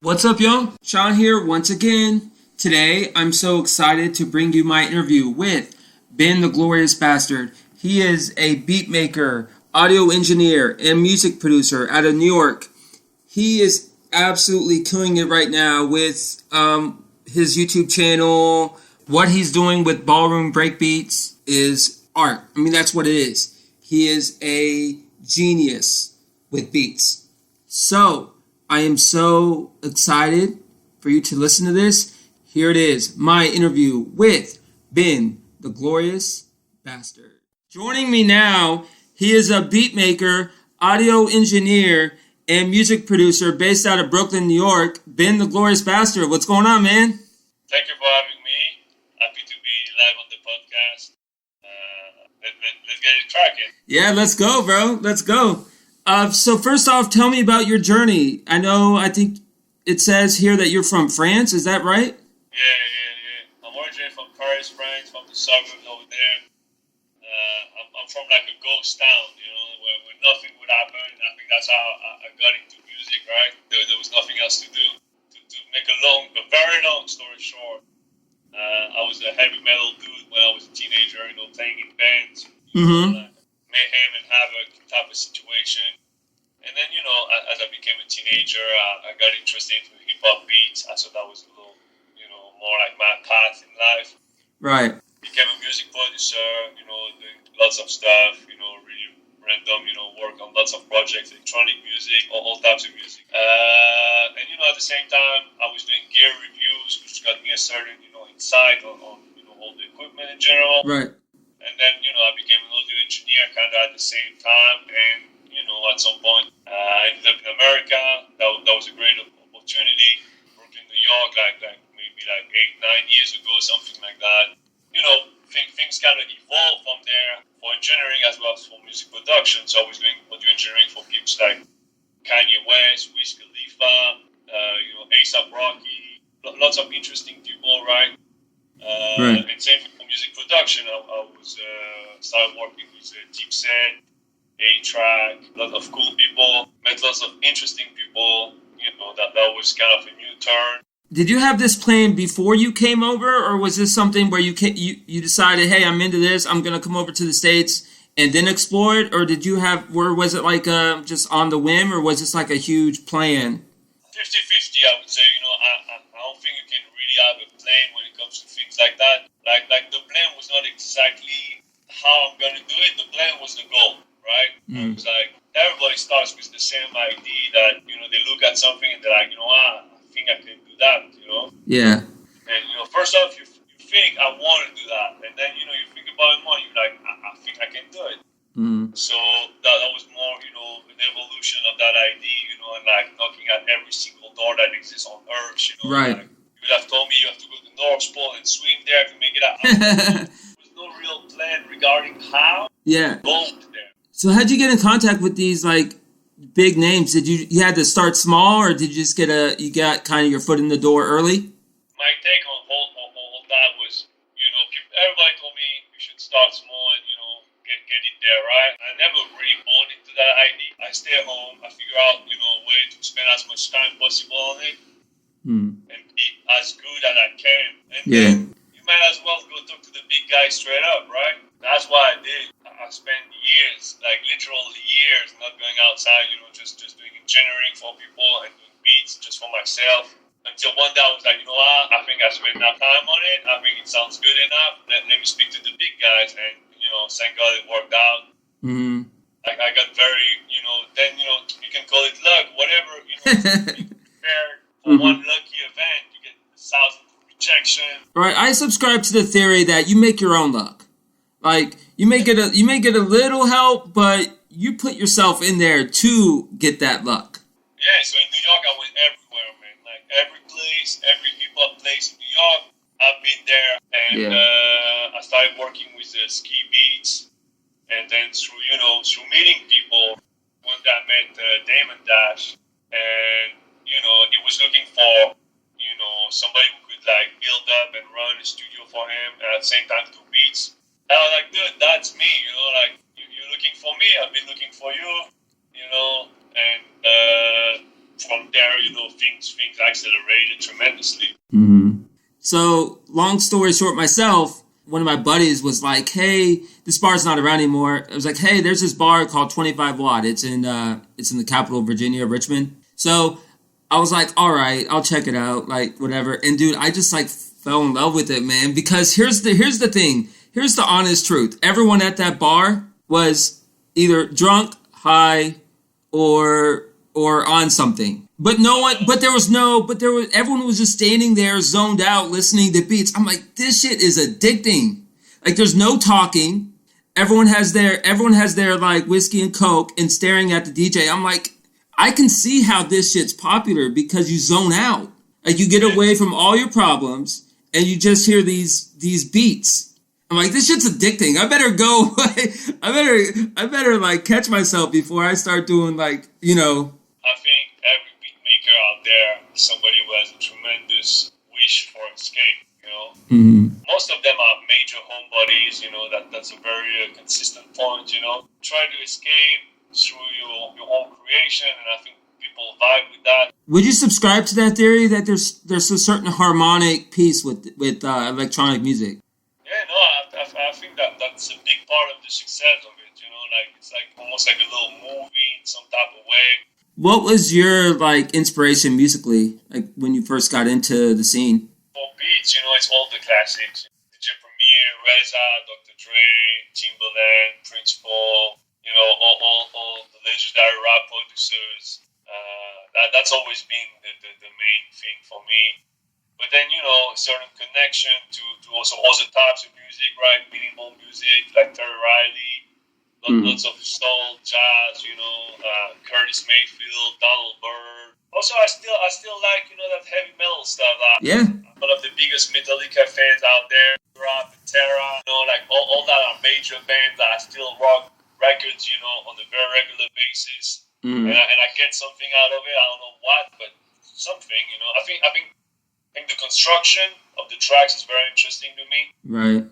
What's up, y'all? Sean here once again. Today, I'm so excited to bring you my interview with Ben the Glorious Bastard. He is a beat maker, audio engineer, and music producer out of New York. He is absolutely killing it right now with his YouTube channel. What he's doing with ballroom breakbeats is art. I mean, that's what it is. He is a genius with beats. So, I am so excited for you to listen to this. Here it is, my interview with Ben the Glorious Bastard. Joining me now, he is a beat maker, audio engineer, and music producer based out of Brooklyn, New York. Ben the Glorious Bastard, what's going on, man? Thank you for having me. Happy to be live on the podcast. Let's get it cracking. Yeah, let's go, bro. Let's go. So first off, tell me about your journey. I think it says here that you're from France. Is that right? Yeah. I'm originally from Paris, France, from the suburbs over there. I'm from like a ghost town, where nothing would happen. I think that's how I got into music, right? There was nothing else to do. To make a very long story short, I was a heavy metal dude when I was a teenager, playing in bands. Mayhem and havoc type of situation. And then, as I became a teenager, I got interested into hip-hop beats. I thought that was a little, more like my path in life. Right. Became a music producer, doing lots of stuff, really random, work on lots of projects, electronic music, all types of music. And, at the same time, I was doing gear reviews, which got me a certain, insight on all the equipment in general. Right. And then, I became an audio engineer kind of at the same time. And, at some point, I ended up in America. That was a great opportunity. Brooklyn, New York, maybe 8-9 years ago, something like that. Things kind of evolved from there for engineering as well as for music production. So I was doing audio engineering for people like Kanye West, Wiz Khalifa, A$AP Rocky, lots of interesting people, right? Right. And same for music production. I was started working with Deep Set, A-Track, a lot of cool people, met lots of interesting people. That was kind of a new turn. Did you have this plan before you came over, or was this something where you decided, hey, I'm into this, I'm gonna come over to the States and then explore it, or was it like just on the whim, or was this like a huge plan? 50-50, I would say. I don't think you can really have a plan when it comes to things like that. Like the plan was not exactly how I'm gonna do it. The plan was the goal, right? It was like everybody starts with the same idea that they look at something and they're like, I think I can do that, Yeah. And first off, you think I want to do that, and then you think about it more. You're like, I think I can do it. So that was more, an evolution of that idea, and like knocking at every single door that exists on Earth, Right. Like, you would have told me you have to go to North Pole and swim there to make it out. There was no real plan regarding how. Yeah. Go there. So how'd you get in contact with these big names? Did you had to start small, or did you just you got kind of your foot in the door early? My take on all that was, everybody told me you should start small and, get it there, right? I never really bought into that idea. I stay at home, I figure out, a way to spend as much time possible on it and be as good as I can. And then you might as well go talk to the big guy straight up, right? That's what I did. I spent years, literally years, not going outside, just doing engineering for people and doing beats just for myself. Until one day I was like, I think I spent enough time on it. I think it sounds good enough. Let me speak to the big guys, and thank God it worked out. I got very, then you can call it luck, whatever. Prepared for one lucky event, you get 1,000 rejection. Right. I subscribe to the theory that you make your own luck. Like you may get a little help, but you put yourself in there to get that luck. Yeah. So in New York, I went everywhere, man. Like every hip hop place in New York, I've been there, and I started working with Ski Beats, and then through meeting people, one day I met Damon Dash, and he was looking for somebody who could like build up and run a studio for him, and at the same time do beats. And I was like, dude, that's me, like you're looking for me, I've been looking for you, and from there, things accelerated tremendously. Mm-hmm. So, long story short, myself, one of my buddies was like, hey, this bar's not around anymore. I was like, hey, there's this bar called 25 Watt. It's in the capital of Virginia, Richmond. So I was like, all right, I'll check it out, like whatever. And dude, I just like fell in love with it, man, because here's the thing. Here's the honest truth. Everyone at that bar was either drunk, high, or on something. Everyone was just standing there zoned out listening to beats. I'm like, this shit is addicting. Like, there's no talking. Everyone has their like whiskey and Coke and staring at the DJ. I'm like, I can see how this shit's popular because you zone out. Like, you get away from all your problems and you just hear these beats. I'm like, this shit's addicting. I better go. I better like catch myself before I start doing like, I think every beat maker out there is somebody who has a tremendous wish for escape, Mm-hmm. Most of them are major homebodies, that's a very consistent point, Try to escape through your own creation, and I think people vibe with that. Would you subscribe to that theory that there's a certain harmonic piece with electronic music? Yeah, no, I think that's a big part of the success of it, like it's like almost like a little movie in some type of way. What was your like inspiration musically, like when you first got into the scene? For beats, it's all the classics. DJ Premier, Reza, Dr. Dre, Timbaland, Prince Paul, all the legendary rap producers. That's always been the main thing for me. But then, a certain connection to also other types of music, right? Minimal music, like Terry Riley, lots of soul, jazz, Curtis Mayfield, Donald Byrd. Also, I still like, that heavy metal stuff. Yeah. One of the biggest Metallica fans out there, Rob and Terra, like all that are major bands that I still rock records, on a very regular basis. Mm. And I get something out of it. I don't know what, but something, I think the construction of the tracks is very interesting to me. Right.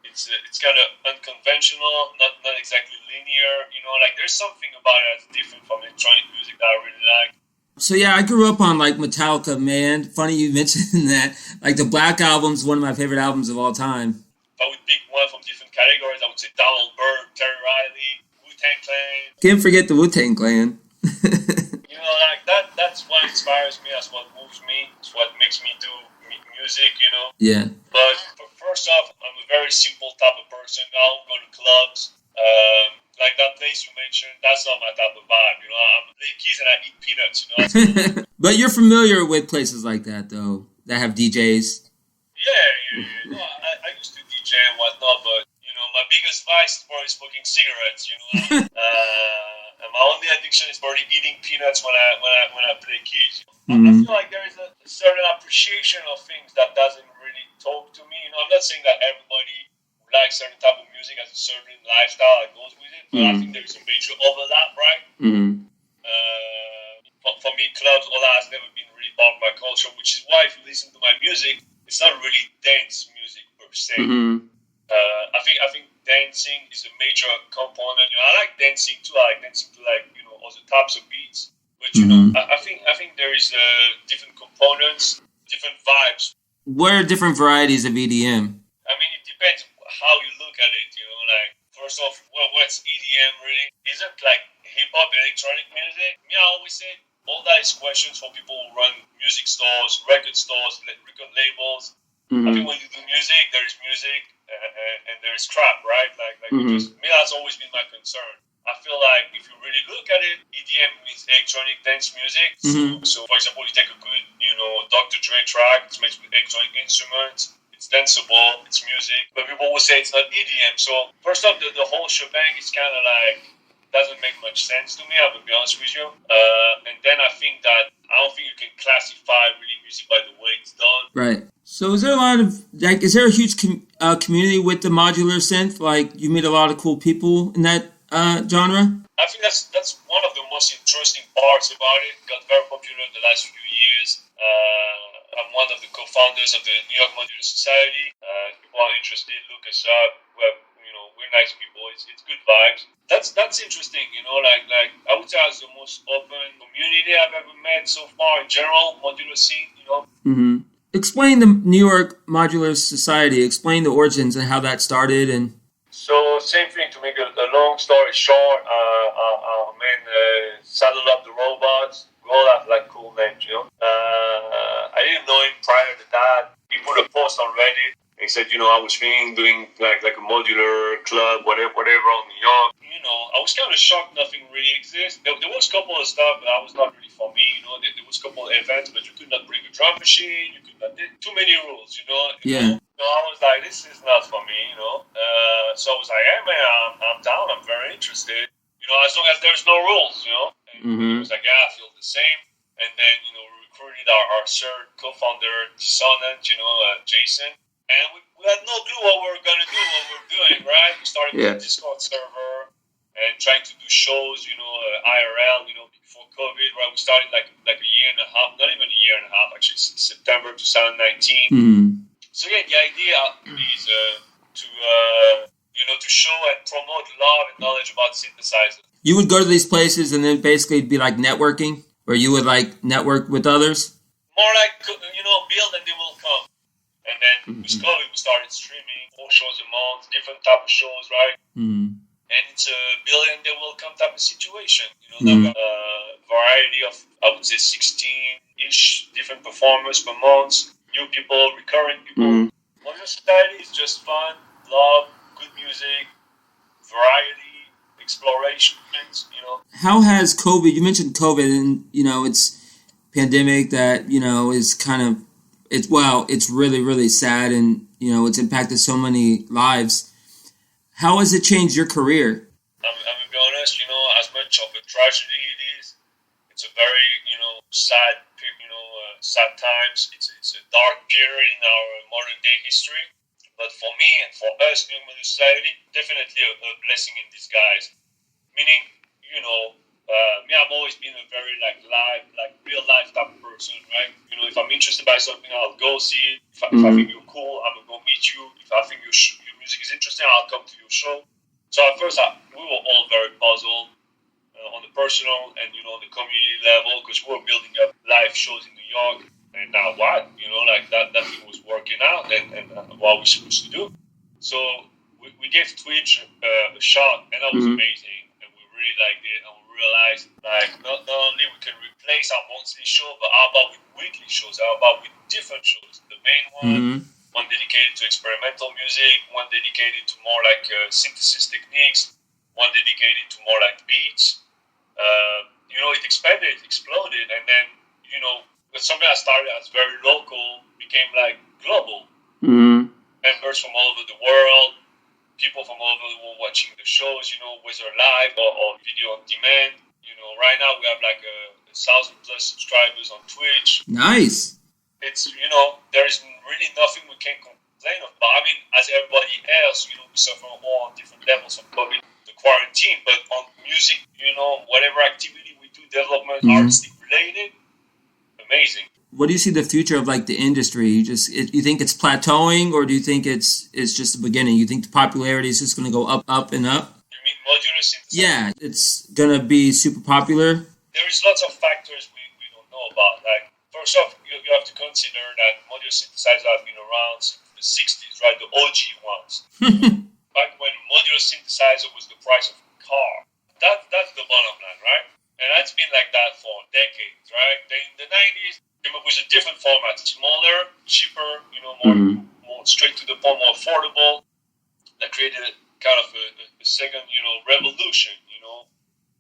It's kind of unconventional, not exactly linear. Like there's something about it that's different from electronic music that I really like. So yeah, I grew up on like Metallica, man. Funny you mentioned that. Like the Black Album's one of my favorite albums of all time. If I would pick one from different categories, I would say Donald Byrd, Terry Riley, Wu-Tang Clan. Can't forget the Wu-Tang Clan. Like that's what inspires me. That's what moves me. It's what makes me do music. Yeah. But first off, I'm a very simple type of person. I don't go to clubs. Like that place you mentioned, that's not my type of vibe. I'm play keys and I eat peanuts. But you're familiar with places like that, though, that have DJs. Yeah. No, I used to DJ and whatnot, but my biggest vice is probably smoking cigarettes. And my only addiction is probably eating peanuts when I play keys. Mm-hmm. I feel like there is a certain appreciation of things that doesn't really talk to me. I'm not saying that everybody who likes certain type of music has a certain lifestyle that goes with it, but I think there is a major overlap, right? Mm-hmm. For me, clubs, all that has never been really part of my culture, which is why if you listen to my music, it's not really dance music per se. Mm-hmm. I think dancing is a major component. I like dancing too. I like dancing to other types of beats. But I think there is different components, different vibes. What are different varieties of EDM? I mean, it depends how you look at it. Like first off, what's EDM really? Isn't like hip hop electronic music? Me, I always say all that is questions for people who run music stores, record stores, record labels. Mm-hmm. I think when you do music, there is music and there is crap, right? Like me, that's always been my concern. I feel like if you really look at it, EDM means electronic dance music. Mm-hmm. So, for example, you take a good, Dr. Dre track, it's made with electronic instruments, it's danceable, it's music, but people will say it's not EDM. So, first off, the whole shebang is kind of like, doesn't make much sense to me, I'm going to be honest with you. And then I think that, I don't think you can classify really music by the way it's done. Right. So is there a lot of like is there a huge community with the modular synth? Like you meet a lot of cool people in that genre. I think that's one of the most interesting parts about it. It got very popular in the last few years. I'm one of the co-founders of the New York Modular Society. People are interested, look us up. We're nice people. It's good vibes. That's interesting. Like I would say, it's the most open community I've ever met so far in general. Modular scene. Mm-hmm. Explain the New York Modular Society. Explain the origins and how that started. And so, same thing. To make a long story short, our man saddled up the robots. We all have like cool names, I didn't know him prior to that. He put a post on Reddit. He said, I was thinking doing like a modular club, whatever on New York. I was kind of shocked nothing really exists. There was a couple of stuff that was not really for me. There was a couple of events, but you could not bring a drum machine. You could not. Too many rules, Yeah. So I was like, this is not for me, So I was like, hey man, I'm down. I'm very interested. As long as there's no rules, And he was like, yeah, I feel the same. And then, we recruited our third co-founder, Dissonant, Jason. And we had no clue what we were going to do, what we were doing, right? We started with a Discord server and trying to do shows, IRL, before COVID, right? We started like a year and a half, not even a year and a half, actually, September 2019. Mm-hmm. So yeah, the idea is to show and promote love and knowledge about synthesizers. You would go to these places and then basically be like networking, where you would like network with others? More like, build and they will come. And then with COVID, we started streaming 4 shows a month, different type of shows, right? Mm-hmm. And it's a build and they will come type of situation. Like a variety of, I would say, 16-ish different performers per month, new people, recurring people. Modular Society is just fun, love, good music, variety, explorations, How has COVID, you mentioned COVID and, it's pandemic that, is kind of, it's really, really sad and, it's impacted so many lives. How has it changed your career? I'm going to be honest, as much of a tragedy it is, it's a very, sad, sad times. It's a dark period in our modern day history. But for me and for us, New York Modular Society, definitely a blessing in disguise. Meaning, me, I've always been a very real life type of person, right? If I'm interested by something, I'll go see it. If I think you're cool, I'm gonna go meet you. If I think your music is interesting, I'll come to your show. So at first, we were all very puzzled on the personal and on the community level because we were building up live shows in New York. And now what? That thing was working out and what we're supposed to do. So we gave Twitch a shot, and that was amazing. And we really liked it, and we realized not only we can replace our monthly show, but how about with weekly shows? How about with different shows? The main one dedicated to experimental music, one dedicated to more synthesis techniques, one dedicated to more beats. It expanded, it exploded, and then something that started as very local became global. Members from all over the world, people from all over the world watching the shows, whether live or video on demand. Right now we have 1,000+ subscribers on Twitch. Nice. It's, there is really nothing we can complain about. I mean, as everybody else, we suffer all on different levels of COVID, the quarantine, but on music, whatever activity we do, development, artistic related, amazing. What do you see the future of the industry? You think it's plateauing, or do you think it's just the beginning? You think the popularity is just going to go up and up? You mean modular synthesis? Yeah, it's going to be super popular. There is lots of factors we don't know about. First off, you have to consider that modular synthesizers have been around since the 60s, right? The OG ones. Back when modular synthesizer was the price of a car. That's the bottom line, right? And that's been like that for decades, right? Then in the 90s, came up with a different format, smaller, cheaper, more straight to the point, more affordable. That created kind of a second, revolution,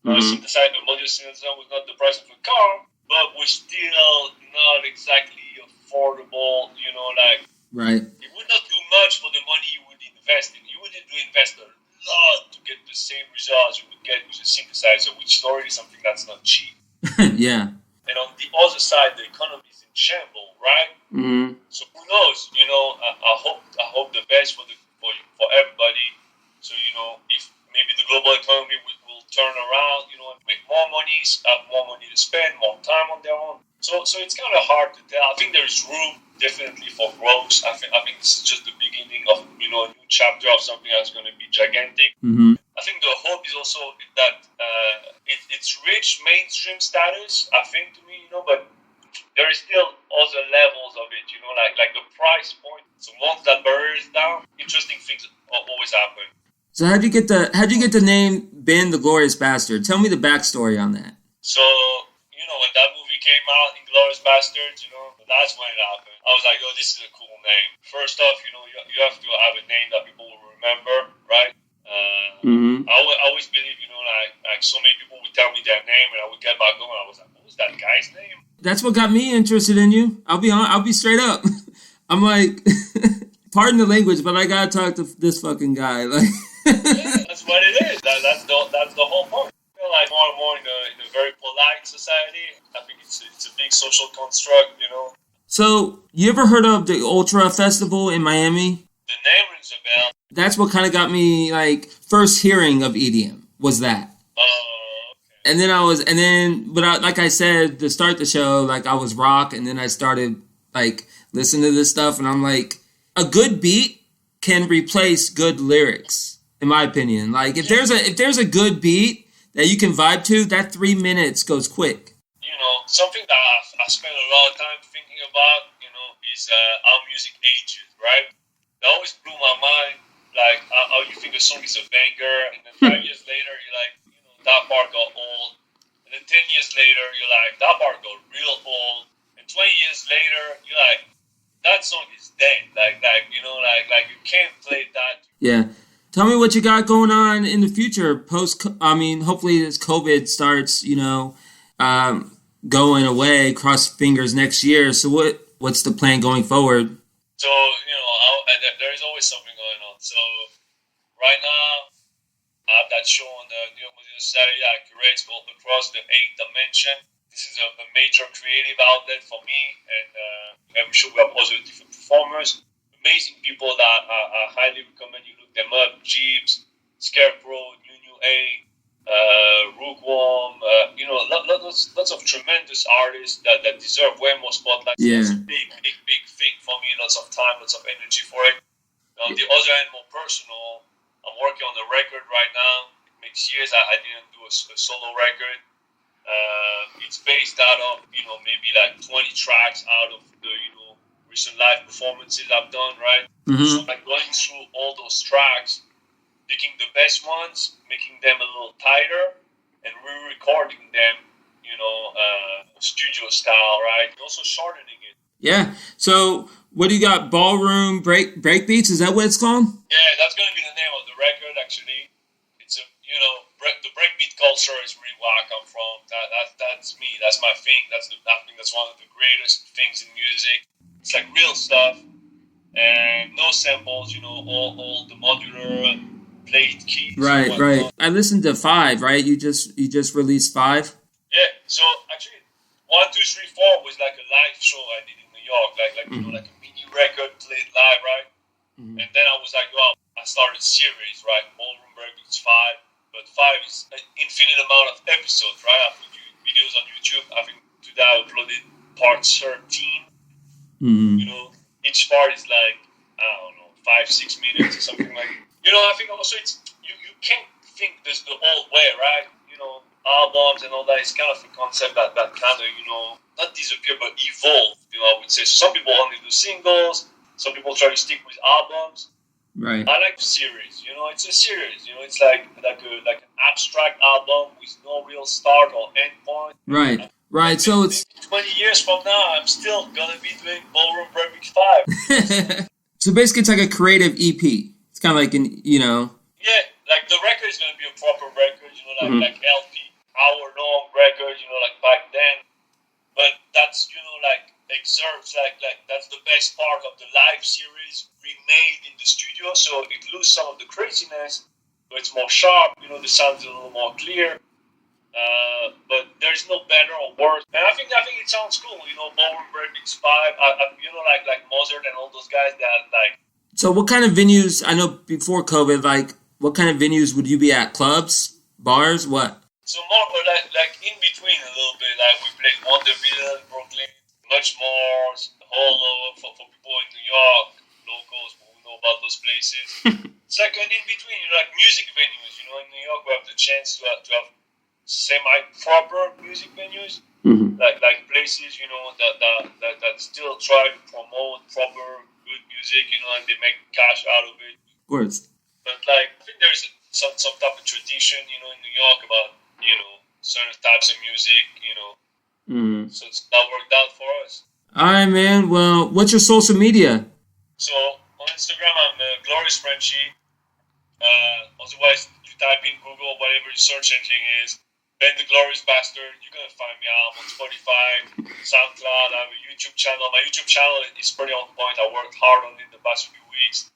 Synthesizer, modular synthesizer was not the price of a car, but was still not exactly affordable, Right. You would not do much for the money you would invest in. You would need to invest a lot to get the same results you would get with a synthesizer, which is already something that's not cheap. Yeah. And on the other side, the economy is in shamble, right? Mm-hmm. So who knows? I hope the best for everybody. So if maybe the global economy will turn around, and make more money, have more money to spend, more time on their own. So it's kind of hard to tell. I think there's room definitely for growth. I think this is just the beginning of a new chapter of something that's going to be gigantic. Mm-hmm. I think the hope is also that it's reached mainstream status. I think to me, but there is still other levels of it. Like the price point. So once that barrier is down, interesting things always happen. So how'd you get the name Ben the Glorious Bastard? Tell me the backstory on that. So when that movie came out, Inglourious Basterds, that's when it happened. I was like, this is a cool name. First off, you have to have a name that people will remember, right? Mm-hmm. I always believe, like so many people would tell me their name, and I would get back home, and I was like, what was that guy's name? That's what got me interested in you. I'll be straight up. I'm like, pardon the language, but I gotta talk to this fucking guy. Like, yeah, that's what it is. That's the whole point. Like more and more in a very polite society. I think it's a big social construct, So, you ever heard of the Ultra Festival in Miami? The name rings a bell. That's what kind of got me, like, first hearing of EDM, was that. Oh, okay. And then, like I said, to start the show, like, I was rock, and then I started, like, listening to this stuff, and I'm like, a good beat can replace good lyrics, in my opinion. Like, if there's a good beat that you can vibe to, that 3 minutes goes quick. Something that I spend a lot of time thinking about, is how music ages, right? That always blew my mind, like how you think a song is a banger, and then 5 years later, you're like, that part got old. And then 10 years later, you're like, that part got real old. And 20 years later, you're like, that song is dead. Like you can't play that. Yeah. Tell me what you got going on in the future hopefully this COVID starts, going away, cross fingers next year. So what's the plan going forward? So, there is always something going on. So right now, I have that show on the New York Music Society that I curate. It's called Across the Eighth Dimension. This is a major creative outlet for me, and every show we have also different performers. Amazing people that I highly recommend you look them up. Jeeves, Scarecrow, New A, Rookworm, lots of tremendous artists that deserve way more spotlight. Yeah. It's a big thing for me. Lots of time, lots of energy for it. On the other hand, more personal, I'm working on a record right now. It makes years I didn't do a solo record. It's based out of, maybe like 20 tracks out of the, recent live performances I've done, right? Mm-hmm. So like going through all those tracks, picking the best ones, making them a little tighter, and re-recording them, studio style, right? And also shortening it. Yeah. So what do you got? Ballroom breakbeats? Is that what it's called? Yeah, that's going to be the name of the record, actually. It's the breakbeat culture is really where I come from. That's me. That's my thing. I think that's one of the greatest things in music. It's like real stuff, and no samples. All the modular played keys. Right. I listened to 5. Right? You just released 5. Yeah. So actually, 1, 2, 3, 4 was like a live show I did in New York, like a mini record played live, right? Mm-hmm. And then I was like, well, I started series, right? Ballroom Breakbeats 5, but 5 is an infinite amount of episodes, right? I put videos on YouTube. I think today I uploaded part 13. Mm-hmm. Each part is like, I don't know, 5-6 minutes or something like that. I think also it's, you can't think this the old way, right? Albums and all that is kind of a concept that kind of, not disappear, but evolve, I would say. So some people only do singles, some people try to stick with albums. Right. I like series, it's a series, it's like an abstract album with no real start or end point. Right. So it's 20 years from now, I'm still gonna be doing Ballroom Breakbeats 5. So basically, it's like a creative EP. It's kind of like Yeah, like the record is gonna be a proper record, mm-hmm. like LP, hour-long record, like back then. But that's like excerpts, like that's the best part of the live series remade in the studio, so it loses some of the craziness, but it's more sharp. The sound is a little more clear. But there's no better or worse. And I think it sounds cool. Ballroom Breakbeats 5. Like Mozart and all those guys that like. So what kind of venues, I know before COVID, like what kind of venues would you be at? Clubs? Bars? What? So more like in between a little bit. Like we played Wonderville in Brooklyn. Much more Holo for people in New York, locals who know about those places. Second, in between, like music venues. In New York we have the chance to have semi-proper music venues, like places, that still try to promote proper good music, and they make cash out of it. Of course. But like, I think there's some type of tradition, in New York about, certain types of music, So that worked out for us. All right, man. Well, what's your social media? So on Instagram, I'm Glorious Frenchie. Otherwise, you type in Google, whatever your search engine is, Ben the Glorious Bastard, you're going to find me out. I'm on Spotify, SoundCloud. I have a YouTube channel. My YouTube channel is pretty on point. I worked hard on it the past few weeks.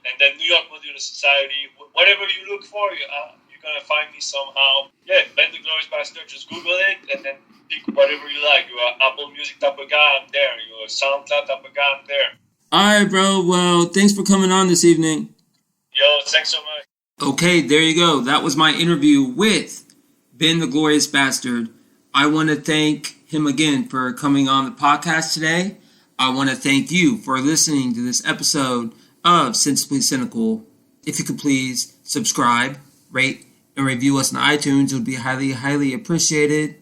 And then New York Modular Society, whatever you look for, you're going to find me somehow. Yeah, Ben the Glorious Bastard, just Google it and then pick whatever you like. You're an Apple Music type of guy, I'm there. You're a SoundCloud type of guy, I'm there. All right, bro. Well, thanks for coming on this evening. Yo, thanks so much. Okay, there you go. That was my interview with Ben the Glorious Bastard. I want to thank him again for coming on the podcast today. I want to thank you for listening to this episode of Sensibly Cynical. If you could please subscribe, rate, and review us on iTunes, it would be highly, highly appreciated.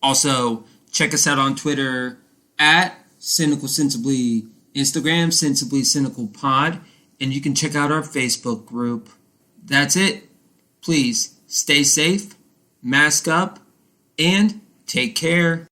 Also, check us out on Twitter at Cynical Sensibly, Instagram Sensibly Cynical Pod, and you can check out our Facebook group. That's it. Please stay safe, mask up, and take care.